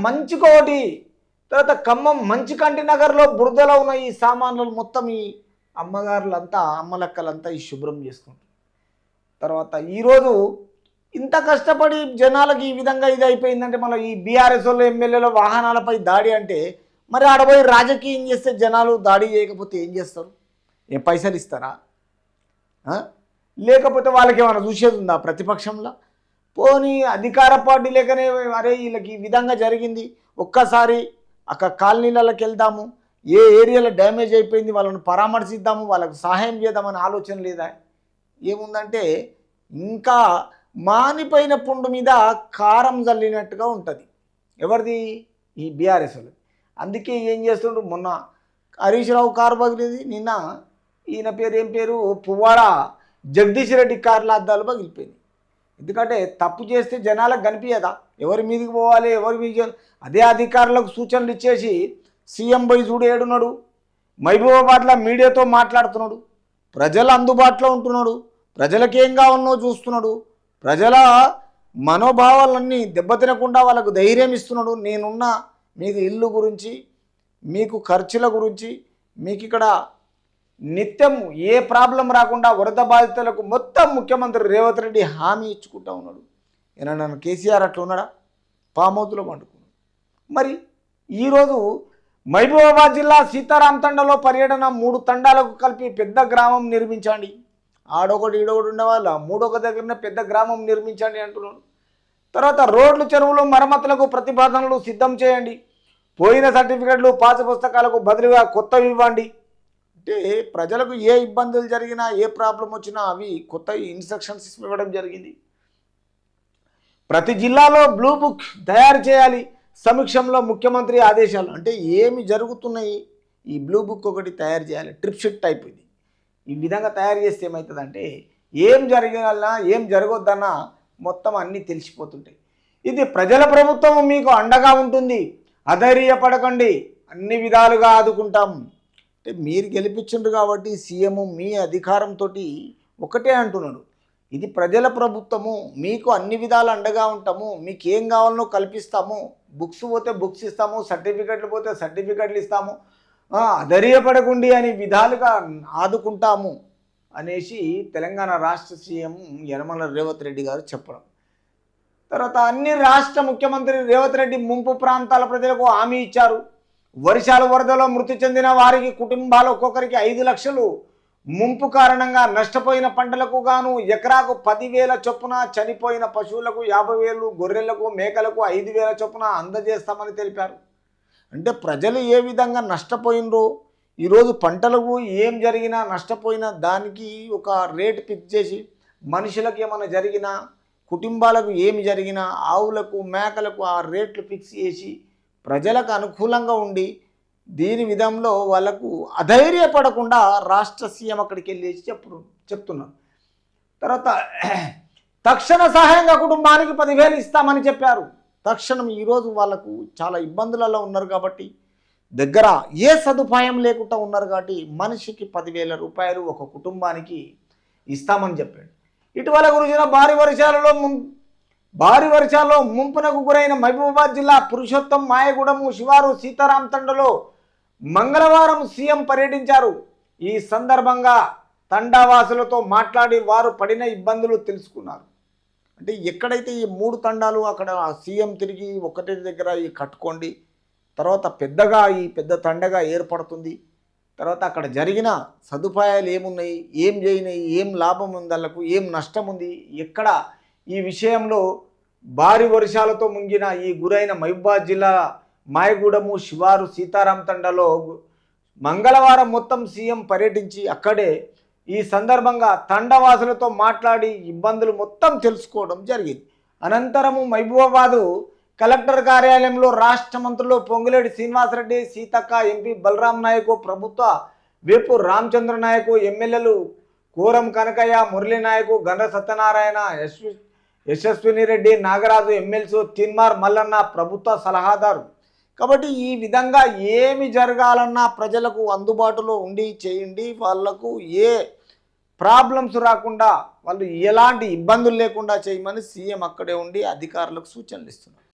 మంచికోటి, తర్వాత ఖమ్మం మంచికంటి నగర్లో బురదలో ఉన్న ఈ సామాన్లు మొత్తం ఈ అమ్మగారులంతా అమ్మలక్కలంతా ఈ శుభ్రం చేసుకుంటారు. తర్వాత ఈరోజు ఇంత కష్టపడి జనాలకు ఈ విధంగా ఇది అయిపోయిందంటే మళ్ళీ ఈ బీఆర్ఎస్ వాళ్ళు ఎమ్మెల్యేల వాహనాలపై దాడి అంటే మరి ఆడపోయి రాజకీయం చేస్తే జనాలు దాడి చేయకపోతే ఏం చేస్తారు? ఏం పైసలు ఇస్తారా? లేకపోతే వాళ్ళకి ఏమైనా చూసేది ఉందా ప్రతిపక్షంలో? పోనీ అధికార పార్టీ లేకనే అరే వీళ్ళకి ఈ విధంగా జరిగింది, ఒక్కసారి అక్కడ కాలనీలకి వెళ్దాము, ఏ ఏరియాలో డ్యామేజ్ అయిపోయింది వాళ్ళని పరామర్శిద్దాము, వాళ్ళకు సహాయం చేద్దామని ఆలోచన లేదా? ఏముందంటే ఇంకా మానిపోయిన పుండు మీద కారం జల్లినట్టుగా ఉంటుంది. ఎవరిది? ఈ బీఆర్ఎస్ వాళ్ళు. అందుకే ఏం చేస్తుండ్రు, మొన్న హరీష్ రావు కారు పగిలింది, నిన్న ఈయన పేరు ఏం పేరు పువ్వాడ జగదీష్ రెడ్డి కార్ల అద్దాలు పగిలిపోయింది. ఎందుకంటే తప్పు చేస్తే జనాలకు కనిపించదా ఎవరి మీదకి పోవాలి, ఎవరి మీద? అదే అధికారులకు సూచనలు ఇచ్చేసి సీఎం పోయి చూడు ఏడున్నాడు, మహబూబాబాద్లో మీడియాతో మాట్లాడుతున్నాడు, ప్రజల అందుబాటులో ఉంటున్నాడు, ప్రజలకేం కావాలనో చూస్తున్నాడు, ప్రజల మనోభావాలన్నీ దెబ్బతినకుండా వాళ్ళకు ధైర్యం ఇస్తున్నాడు. నేనున్నా, మీకు ఇల్లు గురించి, మీకు ఖర్చుల గురించి, మీకు ఇక్కడ నిత్యం ఏ ప్రాబ్లం రాకుండా వరద బాధితులకు మొత్తం ముఖ్యమంత్రి రేవంత్ రెడ్డి హామీ ఇచ్చుకుంటా ఉన్నాడు. ఏమన్నా కేసీఆర్ అట్లా ఉన్నాడా? పామౌతులో పండుకున్నాడు. మరి ఈరోజు మహబూబాబాద్ జిల్లా సీతారాం తండలో పర్యటన, 3 తండాలకు కలిపి పెద్ద గ్రామం నిర్మించండి, ఆడొకటి ఈడొకటి ఉండేవాళ్ళ మూడొక దగ్గరనే పెద్ద గ్రామం నిర్మించండి అంటున్నాడు. తర్వాత రోడ్లు చెరువులు మరమ్మతులకు ప్రతిపాదనలు సిద్ధం చేయండి, పోయిన సర్టిఫికెట్లు పాస్ పుస్తకాలకు బదులుగా కొత్తవి ఇవ్వండి. అంటే ప్రజలకు ఏ ఇబ్బందులు జరిగినా ఏ ప్రాబ్లం వచ్చినా అవి కొత్త ఇన్స్ట్రక్షన్స్ ఇవ్వడం జరిగింది. ప్రతి జిల్లాలో బ్లూ బుక్ తయారు చేయాలి, సమీక్షంలో ముఖ్యమంత్రి ఆదేశాలు. అంటే ఏమి జరుగుతున్నాయి, ఈ బ్లూ బుక్ ఒకటి తయారు చేయాలి, ట్రిప్ షీట్ టైప్. ఇది ఈ విధంగా తయారు చేస్తే ఏమవుతుందంటే ఏం జరిగినా ఏం జరగొద్దన్నా మొత్తం అన్నీ తెలిసిపోతుంటాయి. ఇది ప్రజల ప్రభుత్వం మీకు అండగా ఉంటుంది, అధైర్యపడకండి, అన్ని విధాలుగా ఆదుకుంటాం. అంటే మీరు గెలిపించండి కాబట్టి సీఎం మీ అధికారంతో ఒకటే అంటున్నాడు, ఇది ప్రజల ప్రభుత్వము, మీకు అన్ని విధాలు అండగా ఉంటాము, మీకు ఏం కావాలనో కల్పిస్తాము, బుక్స్ పోతే బుక్స్ ఇస్తాము, సర్టిఫికెట్లు పోతే సర్టిఫికెట్లు ఇస్తాము, అధైర్యపడకండి అని విధాలుగా ఆదుకుంటాము అనేసి తెలంగాణ రాష్ట్ర సీఎం యనమల రేవంత్ రెడ్డి గారు చెప్పడం. తర్వాత అన్ని రాష్ట్ర ముఖ్యమంత్రి రేవంత్ రెడ్డి ముంపు ప్రాంతాల ప్రజలకు హామీ ఇచ్చారు. వర్షాల వరదలో మృతి చెందిన వారికి కుటుంబాలు ఒక్కొక్కరికి 5 లక్షలు, ముంపు కారణంగా నష్టపోయిన పంటలకు గాను ఎకరాకు 10,000 చొప్పున, చనిపోయిన పశువులకు 50,000, గొర్రెలకు మేకలకు 5,000 చొప్పున అందజేస్తామని తెలిపారు. అంటే ప్రజలు ఏ విధంగా నష్టపోయినరో, ఈరోజు పంటలకు ఏం జరిగినా నష్టపోయిన దానికి ఒక రేటు ఫిక్స్ చేసి, మనుషులకు ఏమైనా జరిగినా, కుటుంబాలకు ఏమి జరిగినా, ఆవులకు మేకలకు ఆ రేట్లు ఫిక్స్ చేసి ప్రజలకు అనుకూలంగా ఉండి దీని విధంలో వాళ్ళకు అధైర్యపడకుండా రాష్ట్ర సీఎం అక్కడికి వెళ్ళేసి చెప్తున్నారు. తర్వాత తక్షణ సహాయంగా కుటుంబానికి 10,000 ఇస్తామని చెప్పారు. తక్షణం ఈరోజు వాళ్ళకు చాలా ఇబ్బందులలో ఉన్నారు కాబట్టి, దగ్గర ఏ సదుపాయం లేకుండా ఉన్నారు కాబట్టి మనిషికి 10,000 రూపాయలు ఒక కుటుంబానికి ఇస్తామని చెప్పాడు. ఇటీవల కురిసిన భారీ వర్షాల్లో ముంపునకు గురైన మహబూబాబాద్ జిల్లా పురుషోత్తం మాయగూడెము శివారు సీతారాం తండలో మంగళవారం సీఎం పర్యటించారు. ఈ సందర్భంగా తండావాసులతో మాట్లాడి వారు పడిన ఇబ్బందులు తెలుసుకున్నారు. అంటే ఎక్కడైతే ఈ 3 తండాలు అక్కడ సీఎం తిరిగి ఒకటే దగ్గర ఈ కట్టుకోండి, తర్వాత పెద్దగా ఈ పెద్ద తండగా ఏర్పడుతుంది, తర్వాత అక్కడ జరిగిన సదుపాయాలు ఏమున్నాయి, ఏం చేయనాయి, ఏం లాభం ఉంది, వాళ్ళకు ఏం నష్టం ఉంది, ఎక్కడ ఈ విషయంలో భారీ వర్షాలతో ముంగిన ఈ గురైన మహబూబాబాద్ జిల్లా మాయగూడెము శివారు సీతారాం తండలో మంగళవారం మొత్తం సీఎం పర్యటించి అక్కడే ఈ సందర్భంగా తండవాసులతో మాట్లాడి ఇబ్బందులు మొత్తం తెలుసుకోవడం జరిగింది. అనంతరము మహబూబాబాదు కలెక్టర్ కార్యాలయంలో రాష్ట్ర మంత్రులు పొంగులేటి శ్రీనివాసరెడ్డి, సీతక్క, ఎంపీ బలరాం నాయకు, ప్రభుత్వ వేపు రామచంద్ర నాయకు, ఎమ్మెల్యేలు కోరం కనకయ్య, మురళీ నాయకు, గండ్ర సత్యనారాయణ, యశస్విని రెడ్డి, నాగరాజు, ఎమ్మెల్సీ తిన్మార్ మల్లన్న ప్రభుత్వ సలహాదారు. కాబట్టి ఈ విధంగా ఏమి జరగాలన్నా ప్రజలకు అందుబాటులో ఉండి చేయండి, వాళ్లకు ఏ ప్రాబ్లమ్స్ రాకుండా, వాళ్ళు ఎలాంటి ఇబ్బందులు లేకుండా చేయమని సీఎం అక్కడే ఉండి అధికారులకు సూచనలు ఇస్తున్నారు.